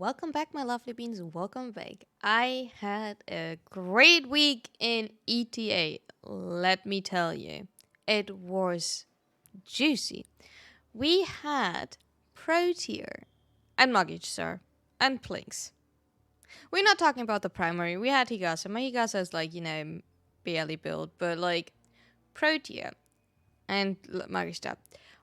welcome back, my lovely beans. Welcome back. I had a great week in ETA. Let me tell you, it was juicy. We had Protea and Magister and Plinks. We're not talking about the primary. We had Higasa. My Higasa is barely built, but Protea and Magister.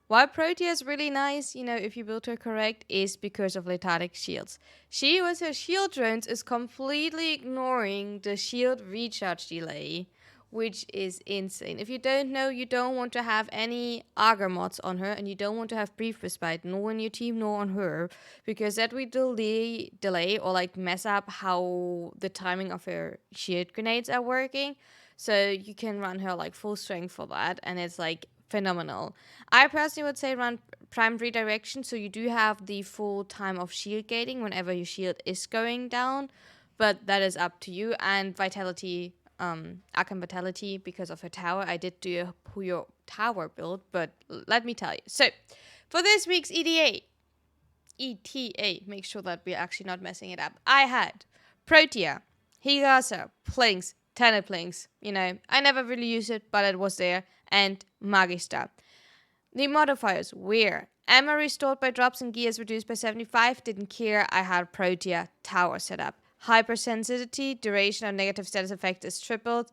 Why Protea is really nice, if you build her correct, is because of lethargic shields. She, with her shield drones, is completely ignoring the shield recharge delay, which is insane. If you don't know, you don't want to have any Augur mods on her, and you don't want to have Brief Respite, nor in your team, nor on her, because that will delay or mess up how the timing of her shield grenades are working. So you can run her full strength for that, and it's phenomenal. I personally would say run prime redirection, so you do have the full time of shield gating whenever your shield is going down, but that is up to you. And vitality, Arkham Vitality, because of her tower. I did do a Puyo tower build, but let me tell you. So, for this week's ETA, make sure that we're actually not messing it up. I had Protea, Higasa, Plinks, Tenet Plinks. I never really used it, but it was there. And Magister. The modifiers were ammo restored by drops and gears reduced by 75. Didn't care. I had Protea tower set up. Hypersensitivity, duration of negative status effect is tripled.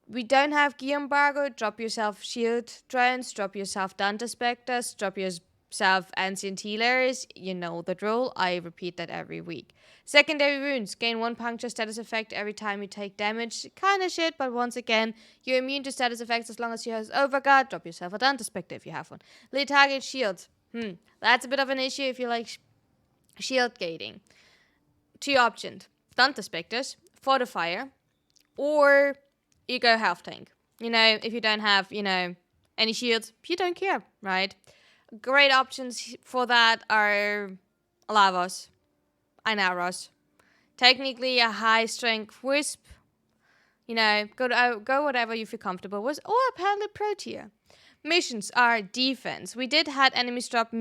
We don't have gear embargo. Drop yourself shield drones. Drop yourself Dante Spectres. Drop yourself ancient healers. You know the drill. I repeat that every week. Secondary wounds. Gain 1 puncture status effect every time you take damage. Kinda shit, but once again, you're immune to status effects as long as you have Overguard. Drop yourself a Dante Spectre if you have one. Lethargic shield. That's a bit of an issue if you like shield gating. 2 options. Dante Spectres, Fortifier, or you go health tank. If you don't have, any shields, you don't care, right? Great options for that are Lavos, Inaros. Technically a high strength Wisp. Go whatever you feel comfortable with. Or apparently Protea. Missions are defense. We did had enemies drop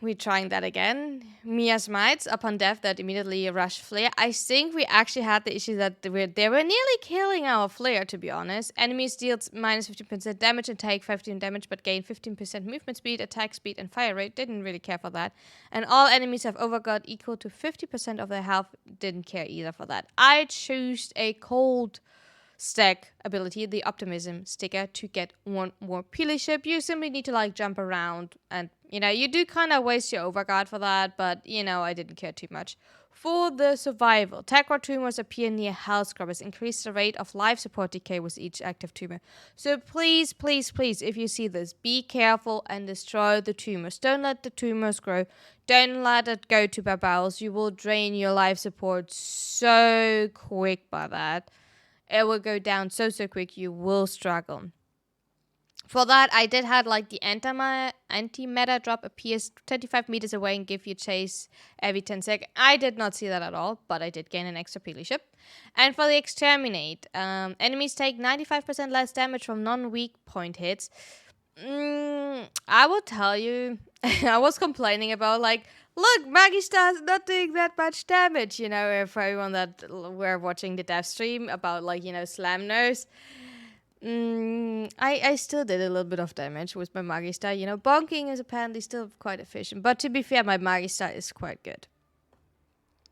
We're trying that again. Miasmites upon death that immediately rush flare. I think we actually had the issue that they were nearly killing our flare, to be honest. Enemies deal minus 15% damage and take 15 damage, but gain 15% movement speed, attack speed, and fire rate. Didn't really care for that. And all enemies have overguard equal to 50% of their health. Didn't care either for that. I chose a cold stack ability, the optimism sticker, to get 1 more Peely ship. You simply need to jump around, and you do kind of waste your overguard for that, but I didn't care too much. For the survival, Tacro tumors appear near health scrubbers, increase the rate of life support decay with each active tumor. So please, please, please, if you see this, be careful and destroy the tumors. Don't let the tumors grow. Don't let it go to barbaros. You will drain your life support so quick by that. It will go down so quick, you will struggle. For that, I did have the anti-meta drop appears 25 meters away and give you chase every 10 seconds. I did not see that at all, but I did gain an extra Peely ship. And for the Exterminate, enemies take 95% less damage from non-weak point hits. I will tell you, I was complaining about look, Magistar's not doing that much damage, for everyone that were watching the dev stream about, Slam Nurse. I still did a little bit of damage with my Magistar. Bonking is apparently still quite efficient. But to be fair, my Magistar is quite good.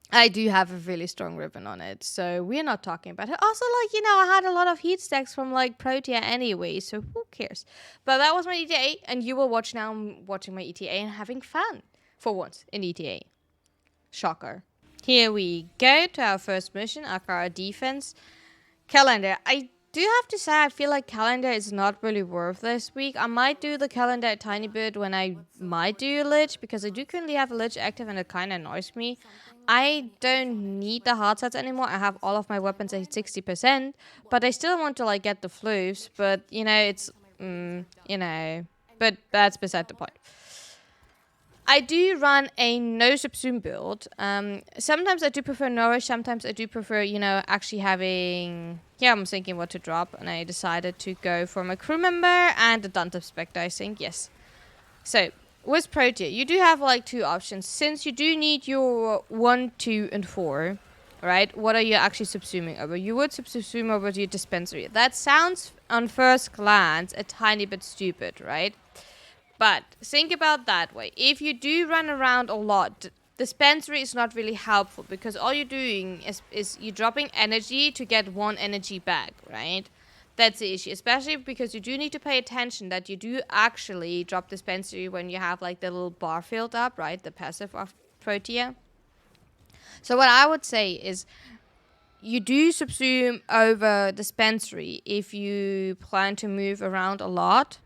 I do have a really strong ribbon on it, so we're not talking about it. Also, I had a lot of heat stacks from, Protea anyway, so who cares? But that was my ETA, and you will watch now. I'm watching my ETA and having fun. For once, in ETA. Shocker. Here we go to our first mission, our defense. Calendar. I do have to say, I feel like calendar is not really worth this week. I might do the calendar a tiny bit when I might do a lich, because I do currently have a lich active and it kind of annoys me. I don't need the hard sets anymore. I have all of my weapons at 60%, but I still want to get the floofs, but it's, but that's beside the point. I do run a no subsume build. Sometimes I do prefer Nourish. Sometimes I do prefer, actually having... Yeah, I'm thinking what to drop. And I decided to go for my crew member and the Dante Spectre, I think. Yes. So, with Protea, you do have, like, 2 options. Since you do need your 1, 2, and 4, right? What are you actually subsuming over? You would subsume over to your dispensary. That sounds, on first glance, a tiny bit stupid, right? But think about that way. If you do run around a lot, dispensary is not really helpful because all you're doing is you're dropping energy to get 1 energy back, right? That's the issue, especially because you do need to pay attention that you do actually drop dispensary when you have like the little bar filled up, right? The passive of Protea. So what I would say is you do subsume over dispensary if you plan to move around a lot.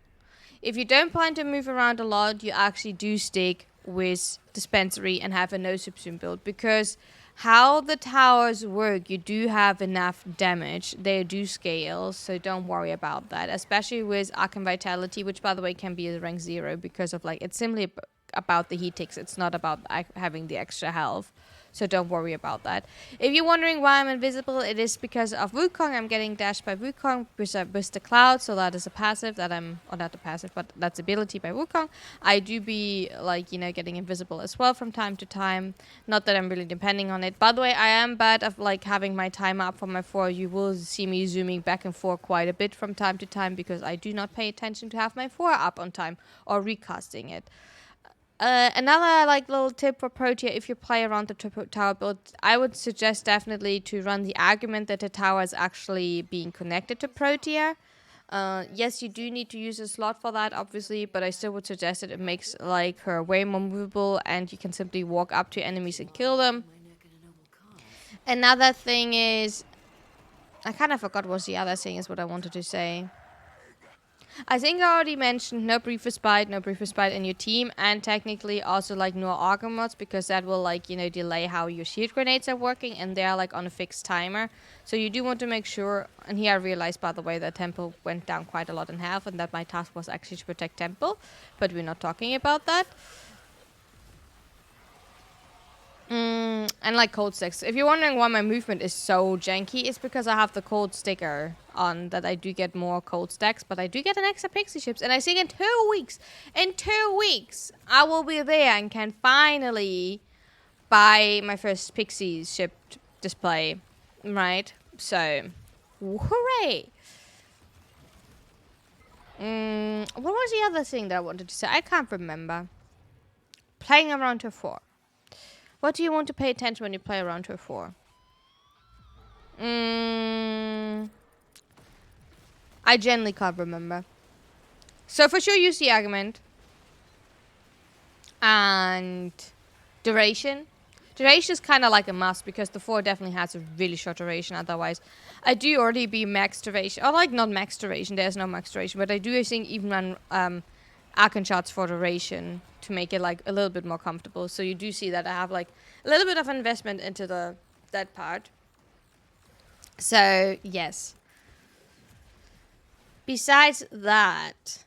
If you don't plan to move around a lot, you actually do stick with dispensary and have a no subsume build. Because how the towers work, you do have enough damage. They do scale, so don't worry about that. Especially with Arcane Vitality, which by the way can be a rank 0 because of it's simply about the heat ticks. It's not about having the extra health. So don't worry about that. If you're wondering why I'm invisible, it is because of Wukong. I'm getting dashed by Wukong with the cloud, so that is a passive that I'm, or not a passive, but that's ability by Wukong. I do be getting invisible as well from time to time. Not that I'm really depending on it. By the way, I am bad of having my timer up for my 4. You will see me zooming back and forth quite a bit from time to time because I do not pay attention to have my 4 up on time or recasting it. Another little tip for Protea, if you play around the tower build, I would suggest definitely to run the argument that the tower is actually being connected to Protea. Yes, you do need to use a slot for that, obviously, but I still would suggest that it makes her way more movable, and you can simply walk up to enemies and kill them. Another thing is, I kind of forgot what the other thing is what I wanted to say. I think I already mentioned no brief respite in your team, and technically also no auger mods, because that will delay how your shield grenades are working, and they're on a fixed timer. So you do want to make sure, and here I realized by the way that Temple went down quite a lot in health, and that my task was actually to protect Temple, but we're not talking about that. And cold sticks. If you're wondering why my movement is so janky, it's because I have the cold sticker on that I do get more cold stacks, but I do get an extra pixie chips. And I think in 2 weeks, I will be there and can finally buy my first pixie shipped display. Right? So, hooray! What was the other thing that I wanted to say? I can't remember. Playing around to 4. What do you want to pay attention when you play around to 4? I generally can't remember. So for sure use the argument. And duration. Duration is kind of like a must because the 4 definitely has a really short duration. Otherwise, I do already be max duration. Or not max duration. There's no max duration. But I do, I think, even run Arcane shots for duration to make it a little bit more comfortable. So you do see that I have a little bit of investment into that part. So yes. Besides that,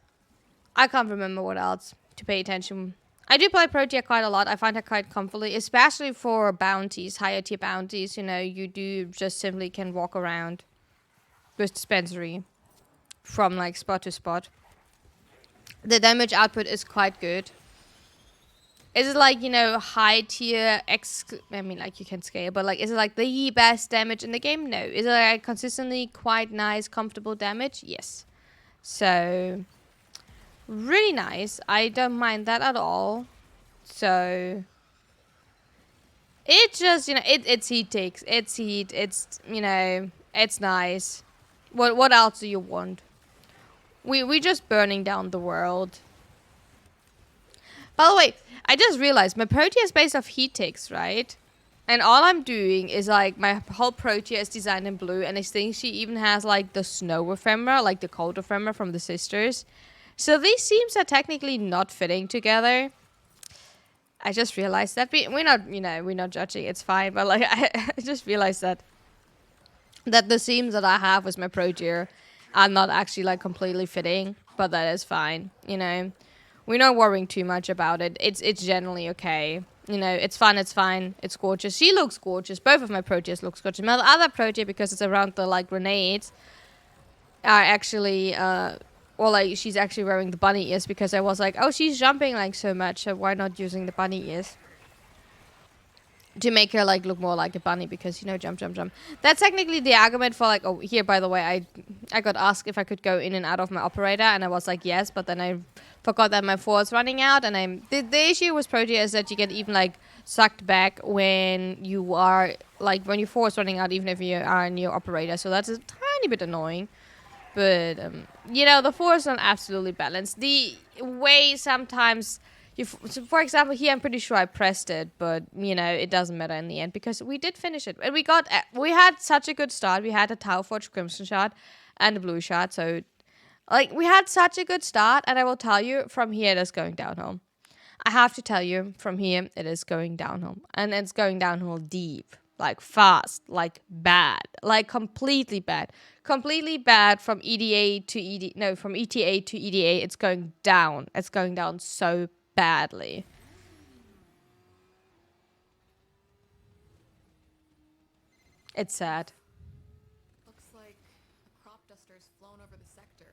I can't remember what else to pay attention. I do play Protea quite a lot. I find her quite comfortably, especially for bounties, higher tier bounties. You do just simply can walk around with dispensary from spot to spot. The damage output is quite good. Is it high tier you can scale, but is it the best damage in the game? No. Is it consistently quite nice, comfortable damage? Yes. So, really nice. I don't mind that at all. So, it just, it's heat takes. It's heat. It's, it's nice. What else do you want? We just burning down the world. By the way, I just realized my Protea is based off heat ticks, right? And all I'm doing is my whole Protea is designed in blue, and I think she even has the snow ephemera, the cold ephemera from the sisters. So these themes are technically not fitting together. I just realized that we're not judging. It's fine, but I just realized that the themes that I have with my Protea are not actually completely fitting, but that is fine, we're not worrying too much about it. It's generally okay. You know, it's fun, it's fine, it's gorgeous. She looks gorgeous. Both of my Proteas looks gorgeous. My other Protea, because it's around the, like, grenades, are actually, well, like, she's actually wearing the bunny ears, because I was like, oh, she's jumping, like, so much, so why not using the bunny ears? To make her, like, look more like a bunny, because, you know, jump, jump, jump. That's technically the argument for, like, oh, here, by the way, I got asked if I could go in and out of my operator, and I was like, yes, but then I forgot that my forward's running out, and the issue with Protea is that you get even, like, sucked back when you are, like, when your forward's running out, even if you are in your operator, so that's a tiny bit annoying. But, you know, the forward's not absolutely balanced. The way sometimes... So for example, here I'm pretty sure I pressed it, but, you know, it doesn't matter in the end, because we did finish it. And we had such a good start. We had a Tau Forge Crimson shot and a blue shot, so, like, we had such a good start, and I will tell you, from here it is going downhill. I have to tell you, from here it is going downhill. And it's going downhill deep, like, fast, like, bad, like, completely bad. Completely bad from EDA to from ETA to EDA. It's going down. It's going down so badly. It's sad. Looks like a crop duster's flown over the sector.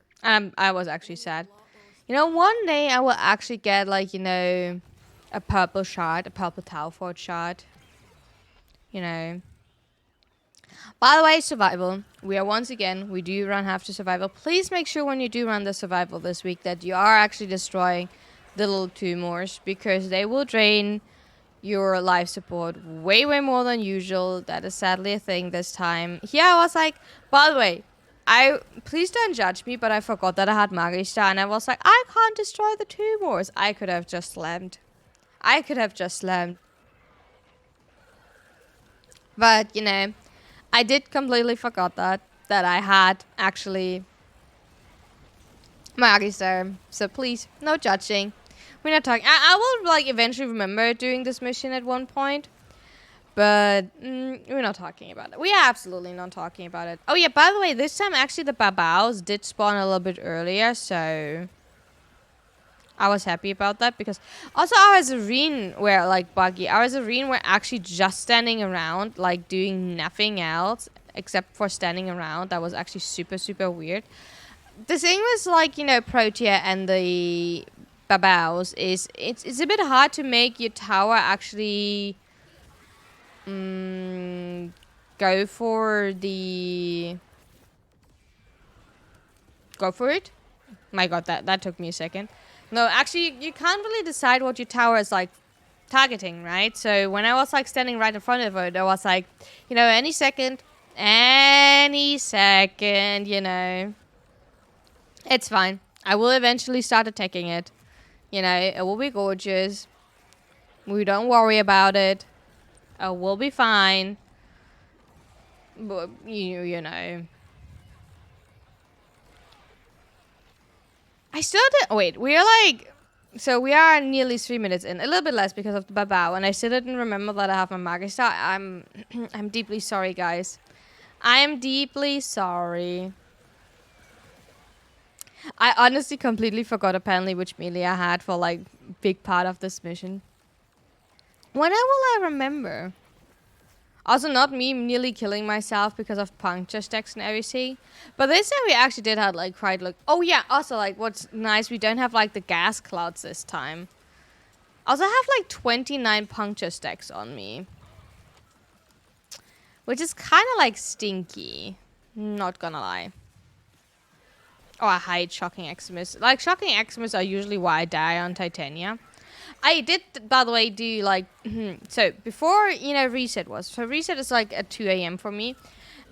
I was actually sad. You know, one day I will actually get, like, you know, a purple shard, a purple Tau Forge shard. You know. By the way, survival. We do have to survival. Please make sure when you do run the survival this week that you are actually destroying the little tumors, because they will drain your life support way more than usual. That is sadly a thing this time. Here I was like, by the way, please don't judge me, but I forgot that I had Magister, and I was like, I can't destroy the tumors. I could have just slammed. But, you know, I did completely forgot that I had actually Magister. So please, no judging. We're not talking. I will, like, eventually remember doing this mission at one point. But we're not talking about it. We are absolutely not talking about it. Oh, yeah, by the way, this time, actually, the Babaos did spawn a little bit earlier. So I was happy about that. Because also our Zareen were, like, buggy. Our Zareen were actually just standing around, like, doing nothing else except for standing around. That was actually super, super weird. The thing was, like, you know, Protea and the Babaos is it's a bit hard to make your tower actually go for it. My god, that took me a second. No, actually, you can't really decide what your tower is, like, targeting, right? So when I was, like, standing right in front of it, I was like, you know, any second, you know, it's fine. I will eventually start attacking it. You know, it will be gorgeous. We don't worry about it. It will be fine. But, you know. I still did... Wait, we're like... So we are nearly 3 minutes in. A little bit less because of the Babao. And I still didn't remember that I have my Magister. I'm deeply sorry, guys. I am deeply sorry. I honestly completely forgot, apparently, which melee I had for, like, big part of this mission. When will I remember? Also, not me nearly killing myself because of puncture stacks and everything. But this time we actually did have, like, quite, like... Oh, yeah, also, like, what's nice, we don't have, like, the gas clouds this time. Also, I have, like, 29 puncture stacks on me. Which is kind of, like, stinky. Not gonna lie. Oh, I hate Shocking Eximus. Like, Shocking Eximus are usually why I die on Titania. I did, by the way, do, like... so, before, you know, reset was... So, reset is, like, at 2 a.m. for me.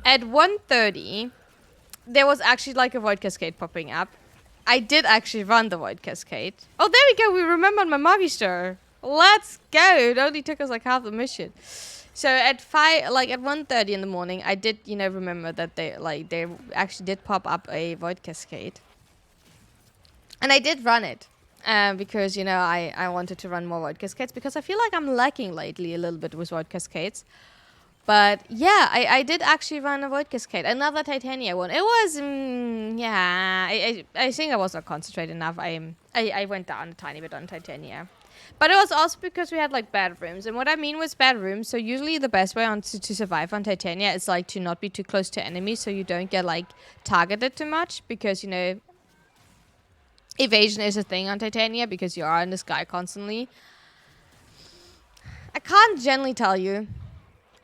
At 1:30, there was actually, like, a Void Cascade popping up. I did actually run the Void Cascade. Oh, there we go. We remembered my Magister. Let's go. It only took us, like, half the mission. So at 1:30 in the morning, I did, you know, remember that they actually did pop up a Void Cascade. And I did run it. Because, you know, I wanted to run more Void Cascades because I feel like I'm lacking lately a little bit with Void Cascades. But yeah, I did actually run a Void Cascade. Another Titania one. It was, yeah, I think I was not concentrated enough. I went down a tiny bit on Titania. But it was also because we had like bad rooms. And what I mean was bad rooms, so usually the best way to survive on Titania is like to not be too close to enemies so you don't get like targeted too much. Because, you know, evasion is a thing on Titania because you are in the sky constantly. I can't generally tell you.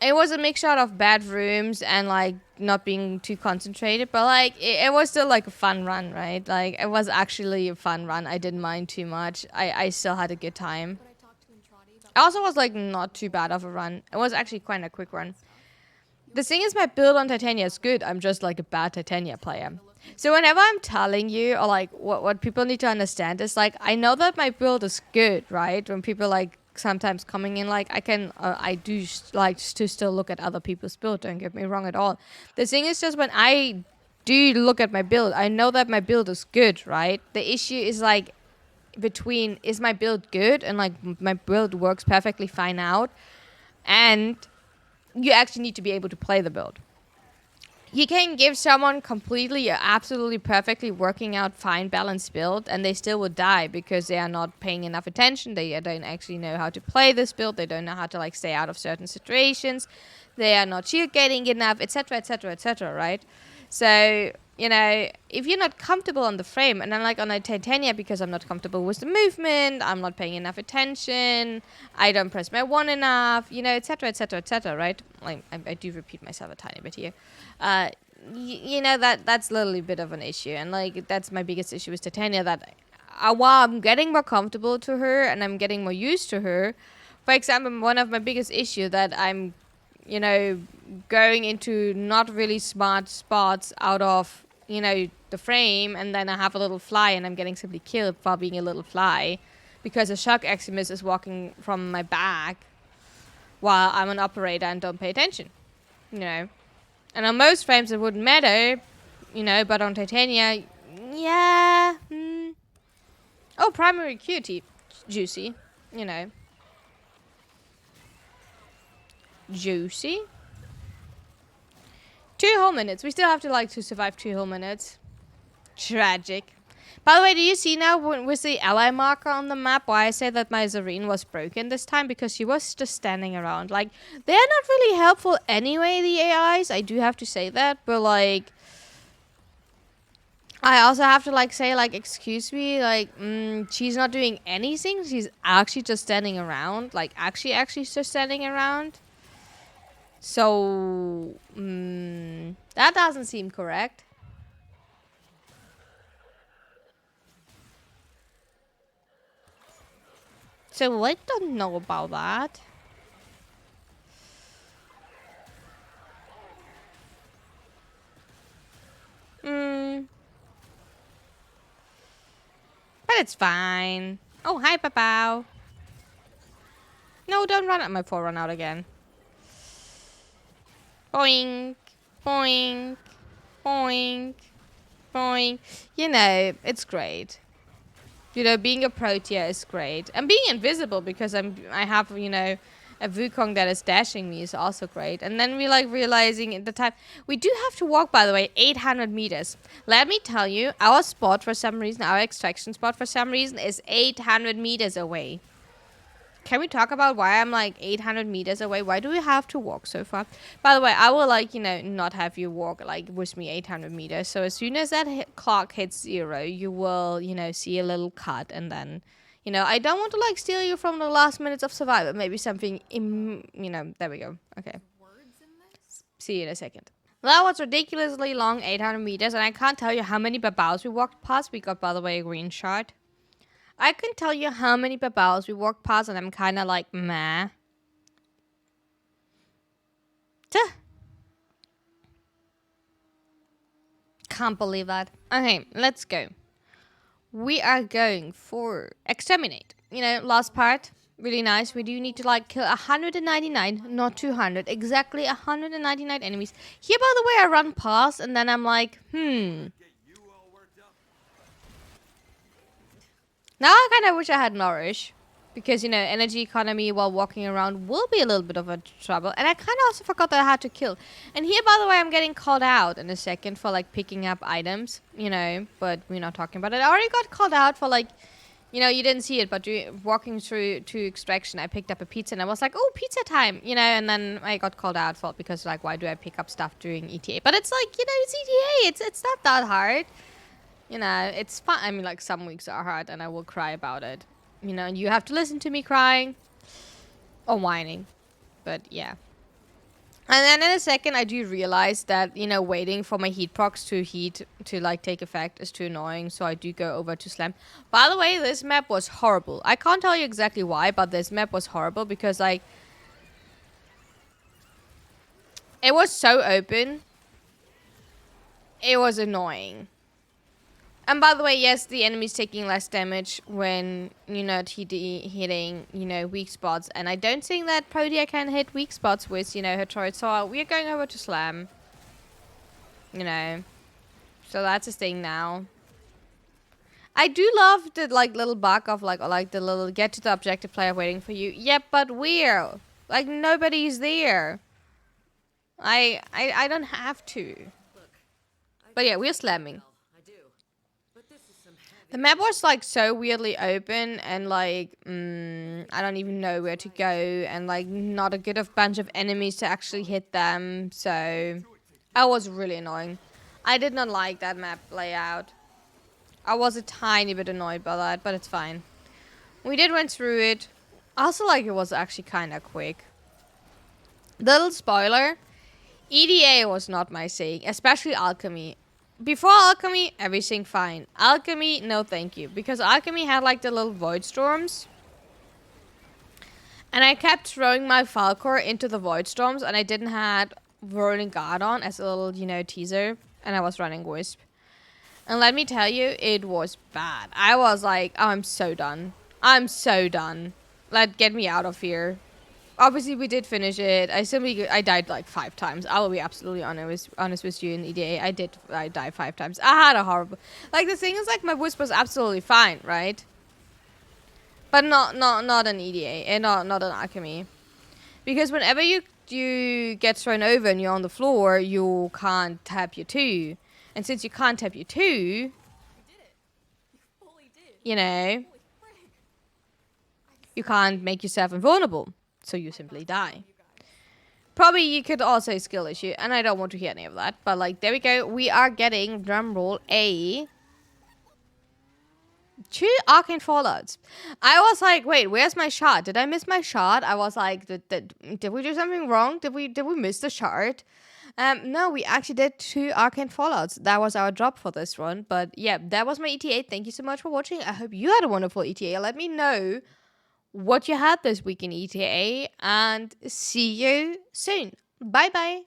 It was a mixture of bad rooms and like not being too concentrated, but like it was still like a fun run, right? Like it was actually a fun run. I didn't mind too much. I still had a good time. But I talked to Intrati about It also was like not too bad of a run. It was actually quite a quick run. The thing is, my build on Titania is good. I'm just like a bad Titania player. So whenever I'm telling you, or like what people need to understand is like, I know that my build is good, right? When people like sometimes coming in, like I do like to still look at other people's build. Don't get me wrong at all. The thing is just when I do look at my build, I know that my build is good, right? The issue is like between is my build good and like my build works perfectly fine out, and you actually need to be able to play the build. You can give someone completely, absolutely perfectly working out fine balanced build and they still would die because they are not paying enough attention. They don't actually know how to play this build. They don't know how to like stay out of certain situations. They are not shield gating enough, etc, etc, etc, right? So, you know, if you're not comfortable on the frame, and I'm like on a Titania because I'm not comfortable with the movement, I'm not paying enough attention, I don't press my one enough, you know, etc, etc, etc, right? Like, I do repeat myself a tiny bit here. You know, that's a little bit of an issue, and like that's my biggest issue with Titania, that while I'm getting more comfortable to her and I'm getting more used to her, for example, one of my biggest issue that I'm, you know, going into not really smart spots out of, you know, the frame, and then I have a little fly and I'm getting simply killed for being a little fly because a shock Eximus is walking from my back while I'm an operator and don't pay attention, you know. And on most frames it wouldn't matter, you know, but on Titania, yeah. Oh, primary QT, juicy, you know. Juicy. 2 whole minutes. We still have to like to survive 2 whole minutes. Tragic. By the way, do you see now with the ally marker on the map why I say that my Zareen was broken this time? Because she was just standing around. Like, they're not really helpful anyway, the AIs. I do have to say that. But, like, I also have to, like, say, like, excuse me. Like, she's not doing anything. She's actually just standing around. Like, actually just standing around. So, that doesn't seem correct. So I don't know about that. But it's fine. Oh, hi, Papao. No, don't run at my forerun out again. Boink, boink, boink, boink. You know, it's great. You know, being a Protea is great. And being invisible because I have, you know, a Wukong that is dashing me is also great. And then we like realizing at the time, we do have to walk, by the way, 800 meters. Let me tell you, our spot for some reason, our extraction spot for some reason is 800 meters away. Can we talk about why I'm like 800 meters away? Why do we have to walk so far? By the way, I will like, you know, not have you walk like with me 800 meters. So as soon as that clock hits 0, you will, you know, see a little cut. And then, you know, I don't want to like steal you from the last minutes of survival. Maybe something, you know, there we go. Okay. words in this. See you in a second. That was ridiculously long, 800 meters. And I can't tell you how many babaos we walked past. We got, by the way, a green shard. I can tell you how many babaos we walked past, and I'm kind of like, meh. Tuh. Can't believe that. Okay, let's go. We are going for Exterminate. You know, last part. Really nice. We do need to like kill 199, not 200. Exactly 199 enemies. Here, by the way, I run past, and then I'm like, Now I kind of wish I had Nourish. Because, energy economy while walking around will be a little bit of a trouble. And I kind of also forgot that I had to kill. And here, by the way, I'm getting called out in a second for, like, picking up items, but we're not talking about it. I already got called out for, like, you didn't see it, but walking through to extraction, I picked up a pizza and I was like, oh, pizza time, and then I got called out for it because, like, why do I pick up stuff during ETA? But it's like, it's ETA. It's not that hard. It's fun. I mean, like, some weeks are hard and I will cry about it. And you have to listen to me crying or whining. But yeah. And then in a second, I do realize that, waiting for my heat procs to like take effect is too annoying. So I do go over to Slam. By the way, this map was horrible. I can't tell you exactly why, but this map was horrible because, like, it was so open. It was annoying. And by the way, yes, the enemy's taking less damage when you're not hitting, weak spots. And I don't think that Protea can hit weak spots with, her turret. So we're going over to Slam. So that's a thing now. I do love the, like, little bug of, like, the little get to the objective player waiting for you. Yep, but where? Like, nobody's there. I don't have to. But yeah, we're slamming. The map was, like, so weirdly open and, like, I don't even know where to go and, like, not a good bunch of enemies to actually hit them. So, that was really annoying. I did not like that map layout. I was a tiny bit annoyed by that, but it's fine. We did went through it. Also, like, it was actually kind of quick. Little spoiler, EDA was not my thing, especially Alchemy. Before Alchemy, everything fine. Alchemy, no thank you. Because Alchemy had, like, the little void storms. And I kept throwing my Falcor into the void storms. And I didn't have Whirling Guard on as a little, teaser. And I was running Wisp. And let me tell you, it was bad. I was like, oh, I'm so done. I'm so done. Get me out of here. Obviously, we did finish it. I died like 5 times. I will be absolutely honest with you in EDA. I died 5 times. I had a horrible... Like, the thing is, like, my Wisp was absolutely fine, right? But not an EDA. And not an Alchemy. Because whenever you get thrown over and you're on the floor, you can't tap your 2. And since you can't tap your 2... You did it. You fully did. Holy frick. You can't make yourself invulnerable. So you simply die. Probably you could also skill issue. And I don't want to hear any of that. But, like, there we go. We are getting, drumroll, 2 Arcane Fallouts. I was like, wait, where's my shot? Did I miss my shot? I was like, did we do something wrong? Did we miss the shot? No, we actually did 2 Arcane Fallouts. That was our drop for this one. But yeah, that was my ETA. Thank you so much for watching. I hope you had a wonderful ETA. Let me know what you had this week in ETA, and see you soon. Bye bye.